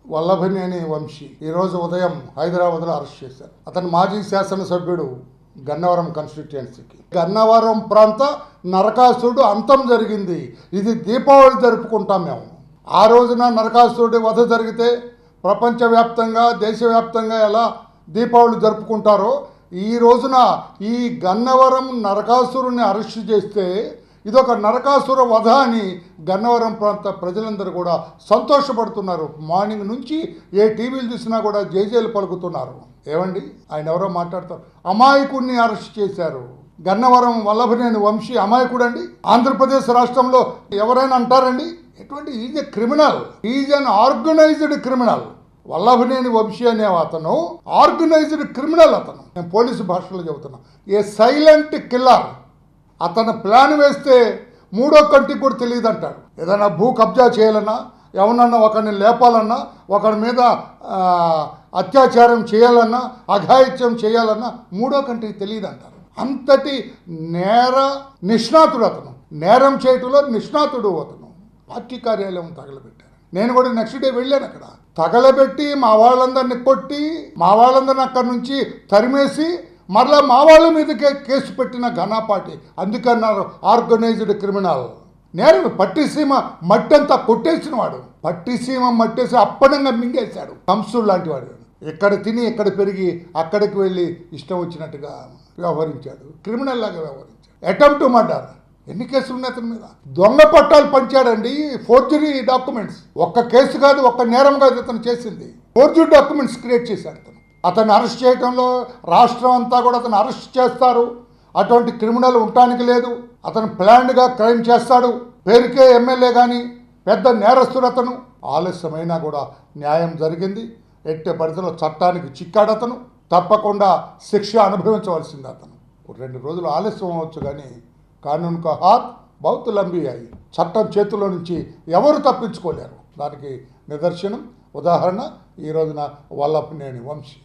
వల్లభనేని వంశీ ఈరోజు ఉదయం హైదరాబాద్లో అరెస్ట్ చేశారు. అతను మాజీ శాసనసభ్యుడు గన్నవరం కాన్స్టిట్యుయెన్సీకి. గన్నవరం ప్రాంత నరకాసురుడు అంతం జరిగింది. ఇది దీపావళి జరుపుకుంటాం మేము. ఆ రోజున నరకాసురుడి వధ జరిగితే ప్రపంచవ్యాప్తంగా దేశవ్యాప్తంగా ఎలా దీపావళి జరుపుకుంటారో ఈ రోజున ఈ గన్నవరం నరకాసురుని అరెస్ట్ చేస్తే ఇదొక నరకాసుర వధ అని గన్నవరం ప్రాంత ప్రజలందరూ కూడా సంతోషపడుతున్నారు. మార్నింగ్ నుంచి ఏ టీవీలు చూసినా కూడా జేజేలు పలుకుతున్నారు. ఏమండి, ఆయన ఎవరో మాట్లాడతారు. అమాయకుడిని అరెస్ట్ చేశారు. గన్నవరం వల్లభనేని వంశీ అమాయకుడు అండి. ఆంధ్రప్రదేశ్ రాష్ట్రంలో ఎవరైనా అంటారండి? ఎటువంటి is a criminal, is an organized criminal. Vallabhaneni Vamsi అనే అతను ఆర్గనైజ్డ్ క్రిమినల్. అతను నేను పోలీసు భాషలో చెబుతున్నా, ఏ సైలెంట్ కిల్లర్. అతను ప్లాన్ వేస్తే మూడో కంటికి కూడా తెలియదు అంటాడు. ఏదైనా భూ కబ్జా చేయాలన్నా, ఎవరన్నా ఒకరిని లేపాలన్నా, ఒకరి మీద అత్యాచారం చేయాలన్నా, అఘాయిత్యం చేయాలన్నా మూడో కంటికి తెలియదు అంటారు. అంతటి నేర నిష్ణాతుడు అతను. నేరం చేయటంలో నిష్ణాతుడు అతను. పార్టీ కార్యాలయం తగలబెట్టారు. నేను కూడా నెక్స్ట్ డే వెళ్ళాను. అక్కడ తగలబెట్టి మా వాళ్ళందరినీ కొట్టి మా వాళ్ళందరినీ అక్కడి నుంచి తరిమేసి మరలా మా వాళ్ళ మీదకే కేసు పెట్టిన ఘనాపాటి. అందుకన్నారు ఆర్గనైజ్డ్ క్రిమినల్. నేరం పట్టిసీమ మట్టంతా కొట్టేసిన వాడు. పట్టిసీమ మట్టేసి అప్పడంగా మింగేశాడు. కంసుడు లాంటి వాడు. ఎక్కడ తిని ఎక్కడ పెరిగి అక్కడికి వెళ్ళి ఇష్టం వచ్చినట్టుగా వ్యవహరించాడు. క్రిమినల్ లాగా వ్యవహరించాడు. Attempt murder. ఎన్ని కేసులు ఉన్నాయి అతని మీద? దొంగ పట్టాలు పంచాడండి. Forgery documents. ఒక్క కేసు కాదు, ఒక్క నేరం కాదు అతను చేసింది. ఫోర్జరీ డాక్యుమెంట్స్ క్రియేట్ చేశాడు అతను. అతను అరెస్ట్ చేయడంలో రాష్ట్రం అంతా కూడా అతను అరెస్ట్ చేస్తారు. అటువంటి క్రిమినల్ ఉండటానికి లేదు. అతను ప్లాన్డ్గా క్రైమ్ చేస్తాడు. పేరుకే ఎమ్మెల్యే కానీ పెద్ద నేరస్తుడు అతను. ఆలస్యమైనా కూడా న్యాయం జరిగింది. ఎట్టే పరిధిలో చట్టానికి చిక్కాడు అతను. తప్పకుండా శిక్ష అనుభవించవలసింది అతను. 2 రోజులు ఆలస్యం అవ్వచ్చు కానీ కానూన్ కా హాత్ బహుత్ లంబీ అయ్యి చట్టం చేతుల్లో నుంచి ఎవరు తప్పించుకోలేరు. దానికి నిదర్శనం ఉదాహరణ ఈ రోజున వల్లభనేని వంశీ.